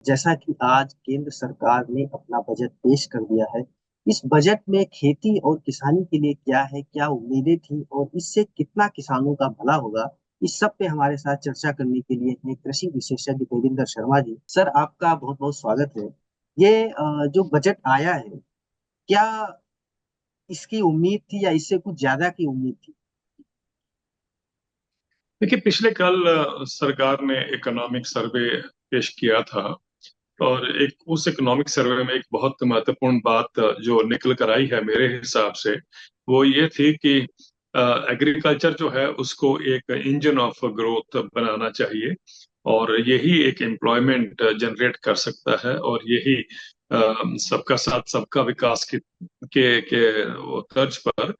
जैसा कि आज केंद्र सरकार ने अपना बजट पेश कर दिया है, इस बजट में खेती और किसानी के लिए क्या है, क्या उम्मीदें थी और इससे कितना किसानों का भला होगा, इस सब पे हमारे साथ चर्चा करने के लिए हैं कृषि विशेषज्ञ देवेंद्र शर्मा जी। सर, आपका बहुत बहुत स्वागत है। ये जो बजट आया है, क्या इसकी उम्मीद थी या इससे कुछ ज्यादा की उम्मीद थी? देखिए, पिछले कल सरकार ने इकोनॉमिक सर्वे पेश किया था। और एक उस इकोनॉमिक सर्वे में एक बहुत महत्वपूर्ण बात जो निकल कर आई है मेरे हिसाब से, वो ये थी कि एग्रीकल्चर जो है उसको एक इंजन ऑफ ग्रोथ बनाना चाहिए। और यही एक एम्प्लॉयमेंट जनरेट कर सकता है, और यही सबका साथ सबका विकास के वो तर्ज पर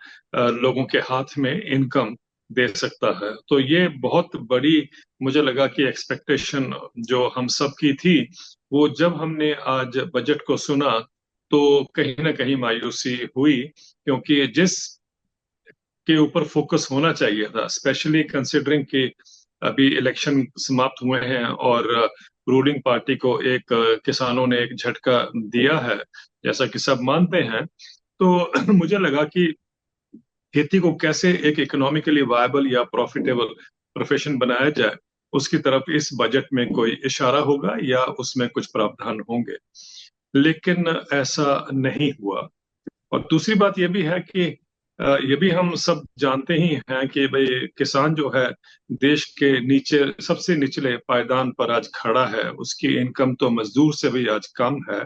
लोगों के हाथ में इनकम दे सकता है। तो ये बहुत बड़ी, मुझे लगा कि एक्सपेक्टेशन जो हम सब की थी, वो जब हमने आज बजट को सुना तो कहीं ना कहीं मायूसी हुई। क्योंकि जिस के ऊपर फोकस होना चाहिए था, स्पेशली कंसिडरिंग कि अभी इलेक्शन समाप्त हुए हैं और रूलिंग पार्टी को एक किसानों ने एक झटका दिया है, जैसा कि सब मानते हैं। तो मुझे लगा कि खेती को कैसे एक इकोनॉमिकली वायबल या प्रॉफिटेबल प्रोफेशन बनाया जाए, उसकी तरफ इस बजट में कोई इशारा होगा या उसमें कुछ प्रावधान होंगे। लेकिन ऐसा नहीं हुआ। और दूसरी बात यह भी है कि ये भी हम सब जानते ही हैं कि भाई किसान जो है देश के नीचे सबसे निचले पायदान पर आज खड़ा है। उसकी इनकम तो मजदूर से भी आज कम है।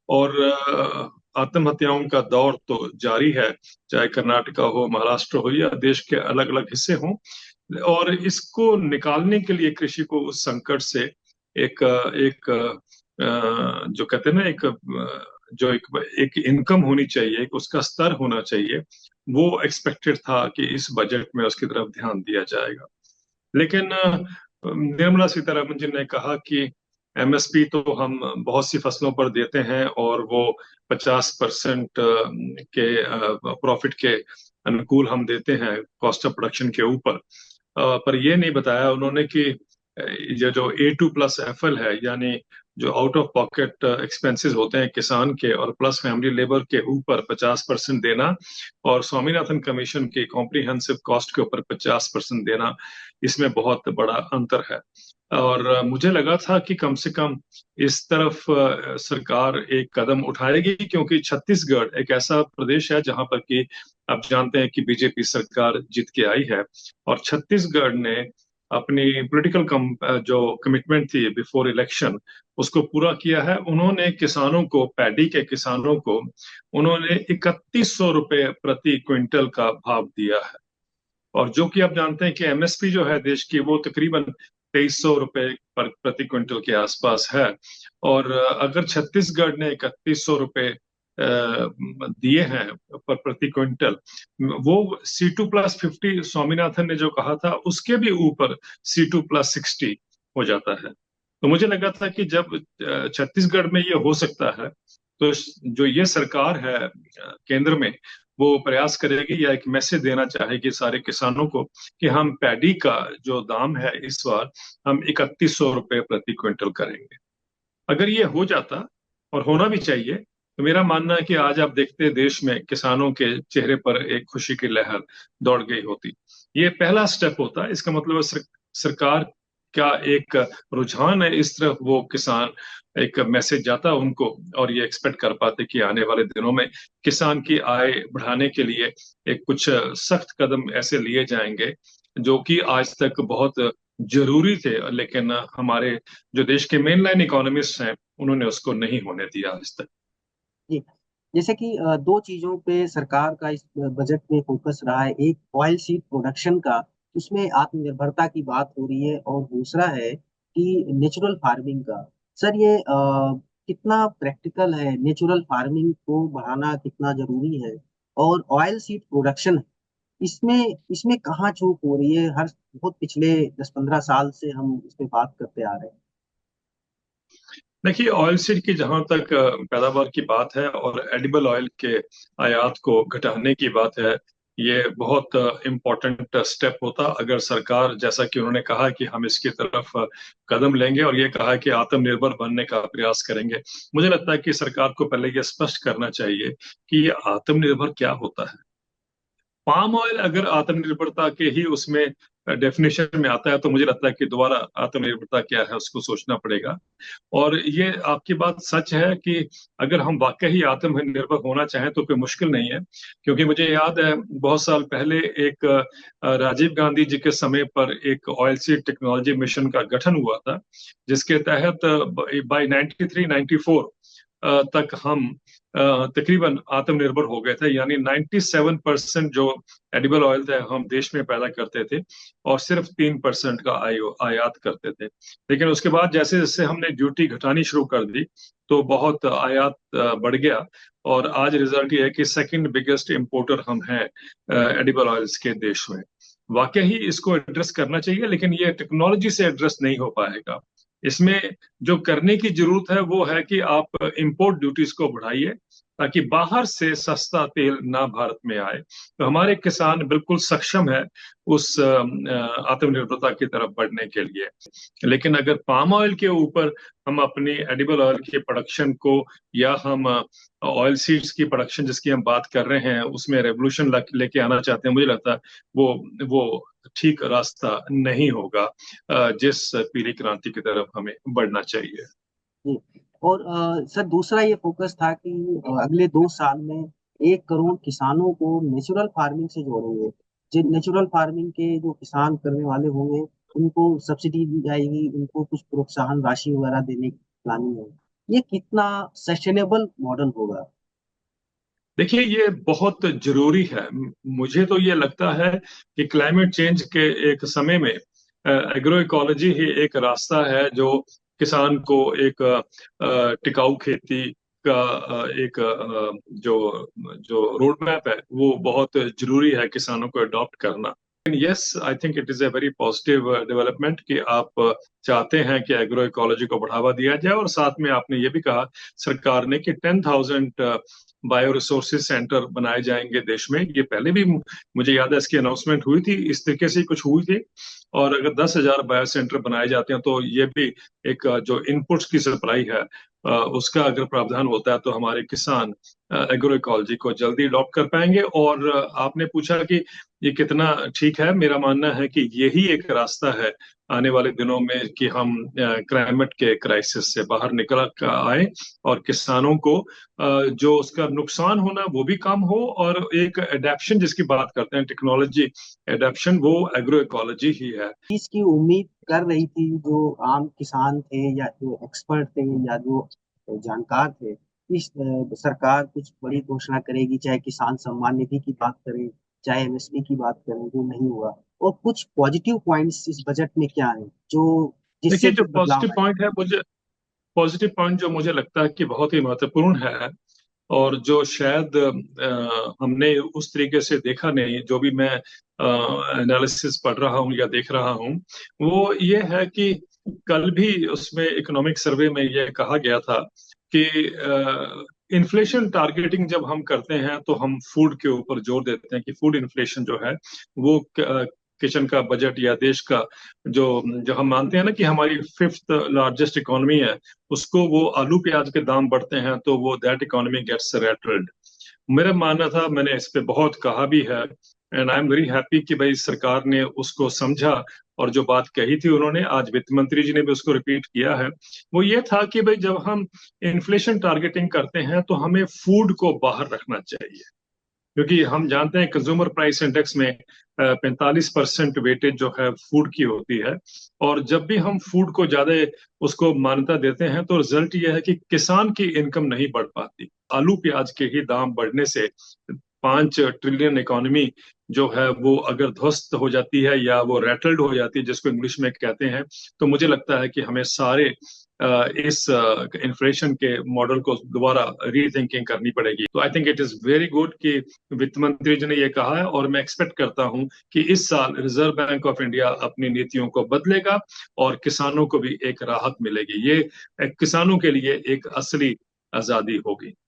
और आत्महत्याओं का दौर तो जारी है, चाहे कर्नाटका हो, महाराष्ट्र हो, या देश के अलग अलग हिस्से हों। और इसको निकालने के लिए कृषि को उस संकट से एक एक जो कहते हैं ना, जो एक इनकम होनी चाहिए, एक उसका स्तर होना चाहिए, वो एक्सपेक्टेड था कि इस बजट में उसकी तरफ ध्यान दिया जाएगा। लेकिन निर्मला सीतारमन जी ने कहा कि एमएसपी तो हम बहुत सी फसलों पर देते हैं, और वो 50% के प्रॉफिट के अनुकूल हम देते हैं, कॉस्ट ऑफ प्रोडक्शन के ऊपर। पर ये नहीं बताया उन्होंने कि ये जो A2+FL है, यानी जो आउट ऑफ पॉकेट एक्सपेंसेस होते हैं किसान के, और प्लस फैमिली लेबर के ऊपर 50% देना, और स्वामीनाथन कमीशन के कॉम्प्रिहेंसिव कॉस्ट के ऊपर 50% देना, इसमें बहुत बड़ा अंतर है। और मुझे लगा था कि कम से कम इस तरफ सरकार एक कदम उठाएगी, क्योंकि छत्तीसगढ़ एक ऐसा प्रदेश है जहां पर कि आप जानते हैं कि बीजेपी सरकार जीत के आई है। और छत्तीसगढ़ ने अपनी पॉलिटिकल जो कमिटमेंट थी बिफोर इलेक्शन, उसको पूरा किया है। उन्होंने किसानों को, पैडी के किसानों को, उन्होंने 3100 रुपये प्रति क्विंटल का भाव दिया है। और जो कि आप जानते हैं कि एमएसपी जो है देश की, वो तकरीबन 2300 रुपये पर प्रति क्विंटल के आसपास है। और अगर छत्तीसगढ़ ने 3100 रुपये दिए हैं पर प्रति क्विंटल, वो C2+50 स्वामीनाथन ने जो कहा था उसके भी ऊपर C2+60 हो जाता है। तो मुझे लगा था कि जब छत्तीसगढ़ में ये हो सकता है, तो जो ये सरकार है केंद्र में, वो प्रयास करेगी या एक मैसेज देना चाहेगी सारे किसानों को कि हम पैडी का जो दाम है इस बार हम 3100 रुपये प्रति क्विंटल करेंगे। अगर ये हो जाता, और होना भी चाहिए, तो मेरा मानना है कि आज आप देखते देश में किसानों के चेहरे पर एक खुशी की लहर दौड़ गई होती। ये पहला स्टेप होता है। इसका मतलब है सरकार का एक रुझान है इस तरफ, वो किसान एक मैसेज जाता उनको, और ये एक्सपेक्ट कर पाते कि आने वाले दिनों में किसान की आय बढ़ाने के लिए एक कुछ सख्त कदम ऐसे लिए जाएंगे जो कि आज तक बहुत जरूरी थे, लेकिन हमारे जो देश के मेन लाइन इकोनॉमिस्ट हैं उन्होंने उसको नहीं होने दिया आज तक। जी। जैसे कि दो चीजों पे सरकार का इस बजट में फोकस रहा है। एक ऑयल सीड प्रोडक्शन का, उसमें आत्मनिर्भरता की बात हो रही है, और दूसरा है कि नेचुरल फार्मिंग का। सर, ये कितना प्रैक्टिकल है? नेचुरल फार्मिंग को बढ़ाना कितना जरूरी है? और ऑयल सीड प्रोडक्शन, इसमें इसमें कहाँ चूक हो रही है? हर बहुत पिछले 10-15 साल से हम इस पे बात करते आ रहे हैं। देखिए, ऑयल सीड की जहां तक पैदावार की बात है और एडिबल ऑयल के आयात को घटाने की बात है, ये बहुत इम्पोर्टेंट स्टेप होता अगर सरकार, जैसा कि उन्होंने कहा कि हम इसकी तरफ कदम लेंगे और ये कहा कि आत्मनिर्भर बनने का प्रयास करेंगे। मुझे लगता है कि सरकार को पहले ये स्पष्ट करना चाहिए कि ये आत्मनिर्भर क्या होता है। पाम ऑयल अगर आत्मनिर्भरता के ही उसमें डेफिनेशन में आता है तो मुझे लगता है कि दोबारा आत्मनिर्भरता क्या है उसको सोचना पड़ेगा। और ये आपकी बात सच है कि अगर हम वाकई ही आत्मनिर्भर होना चाहें तो कोई मुश्किल नहीं है, क्योंकि मुझे याद है बहुत साल पहले एक राजीव गांधी जी के समय पर एक ऑयल सीड टेक्नोलॉजी मिशन का गठन हुआ था, जिसके तहत बाय 93 94 तक हम तकरीबन आत्मनिर्भर हो गए थे। यानी 97% जो एडिबल ऑयल थे हम देश में पैदा करते थे और सिर्फ 3% का आयात करते थे। लेकिन उसके बाद जैसे जैसे हमने ड्यूटी घटानी शुरू कर दी तो बहुत आयात बढ़ गया, और आज रिजल्ट ये है कि सेकंड बिगेस्ट इंपोर्टर हम हैं एडिबल ऑयल्स के देश में। वाकई ही इसको एड्रेस करना चाहिए, लेकिन ये टेक्नोलॉजी से एड्रेस नहीं हो पाएगा। इसमें जो करने की जरूरत है वो है कि आप इंपोर्ट ड्यूटीज को बढ़ाइए ताकि बाहर से सस्ता तेल ना भारत में आए। तो हमारे किसान बिल्कुल सक्षम है उस आत्मनिर्भरता की तरफ बढ़ने के लिए। लेकिन अगर पाम ऑयल के ऊपर हम अपनी एडिबल ऑयल की प्रोडक्शन को, या हम ऑयल सीड्स की प्रोडक्शन जिसकी हम बात कर रहे हैं उसमें रेवोल्यूशन लेके आना चाहते हैं, मुझे लगता है वो ठीक रास्ता नहीं होगा जिस पीली क्रांति की तरफ हमें बढ़ना चाहिए। जी। और सर दूसरा ये फोकस था कि अगले 2 साल में 1 करोड़ किसानों को नेचुरल फार्मिंग से जोड़ेंगे। जो नेचुरल फार्मिंग के जो किसान करने वाले होंगे उनको सब्सिडी दी जाएगी, उनको कुछ प्रोत्साहन राशि वगैरह देने की प्लानिंग है। ये कितना सस्टेनेबल मॉडल होगा? देखिए, ये बहुत जरूरी है। मुझे तो ये लगता है कि क्लाइमेट चेंज के एक समय में एग्रो इकोलॉजी ही एक रास्ता है जो किसान को एक टिकाऊ खेती का एक जो जो रोड मैप है वो बहुत जरूरी है किसानों को अडॉप्ट करना। Yes, I think it is a very positive development कि आप चाहते हैं कि एग्रो इकोलॉजी को बढ़ावा दिया जाए, और साथ में आपने ये भी कहा सरकार ने कि 10,000 बायो रिसोर्सेज सेंटर बनाए जाएंगे देश में। ये पहले भी मुझे याद है इसकी अनाउंसमेंट हुई थी, इस तरीके से कुछ हुई थी। और अगर 10,000 बायो सेंटर बनाए जाते हैं तो ये भी एक जो इनपुट्स की सप्लाई है उसका अगर प्रावधान होता है तो हमारे किसान एग्रो इकोलॉजी को जल्दी अडॉप्ट कर पाएंगे। और आपने पूछा कि ये कितना ठीक है, मेरा मानना है कि यही एक रास्ता है आने वाले दिनों में कि हम क्लाइमेट के क्राइसिस से बाहर निकल कर आए और किसानों को जो उसका नुकसान होना वो भी कम हो, और एक एडेप्शन जिसकी बात करते हैं टेक्नोलॉजी एडेप्शन, वो एग्रो इकोलॉजी ही है। इसकी उम्मीद कर रही थी जो आम किसान थे या जो एक्सपर्ट थे या जो जानकार थे। इस सरकार कुछ बड़ी घोषणा करेगी, चाहे किसान सम्मान निधि की बात करें, चाहे एमएसपी की बात करें, जो नहीं हुआ। और कुछ पॉजिटिव पॉइंट्स इस बजट में क्या है जो देखिए, जिससे जो कुछ बदलाव पॉजिटिव आए? पॉइंट है मुझे पॉजिटिव पॉइंट जो मुझे लगता है कि बहुत ही महत्वपूर्ण है, और जो शायद हमने उस तरीके से देखा नहीं, जो भी मैं एनालिसिस पढ़ रहा हूँ या देख रहा हूँ, वो ये है कि कल भी उसमें इकोनॉमिक सर्वे में ये कहा गया था कि इन्फ्लेशन टारगेटिंग जब हम करते हैं तो हम फूड के ऊपर जोर देते हैं कि फूड इन्फ्लेशन जो है वो किचन का बजट या देश का जो जो हम मानते हैं ना कि हमारी फिफ्थ लार्जेस्ट इकोनॉमी है, उसको वो आलू प्याज के दाम बढ़ते हैं तो वो दैट इकोनॉमी गेट्स रैटल्ड। मेरा मानना था, मैंने इस पे बहुत कहा भी है, and I am very happy कि भाई सरकार ने उसको समझा, और जो बात कही थी उन्होंने, आज वित्त मंत्री जी ने भी उसको रिपीट किया है। वो ये था कि भाई जब हम इन्फ्लेशन टारगेटिंग करते हैं तो हमें फूड को बाहर रखना चाहिए, क्योंकि हम जानते हैं कंज्यूमर प्राइस इंडेक्स में 45% वेटेज जो है फूड की होती है। और जब भी हम फूड को ज्यादा उसको मान्यता देते हैं तो रिजल्ट ये है कि किसान की इनकम नहीं बढ़ पाती। आलू प्याज के ही दाम बढ़ने से 5 ट्रिलियन इकोनॉमी जो है वो अगर ध्वस्त हो जाती है या वो रैटल्ड हो जाती है, जिसको इंग्लिश में कहते हैं, तो मुझे लगता है कि हमें सारे इस इन्फ्लेशन के मॉडल को दोबारा रीथिंकिंग करनी पड़ेगी। तो I think it is very good कि वित्त मंत्री जी ने ये कहा है, और मैं एक्सपेक्ट करता हूं कि इस साल रिजर्व बैंक ऑफ इंडिया अपनी नीतियों को बदलेगा और किसानों को भी एक राहत मिलेगी। ये किसानों के लिए एक असली आजादी होगी।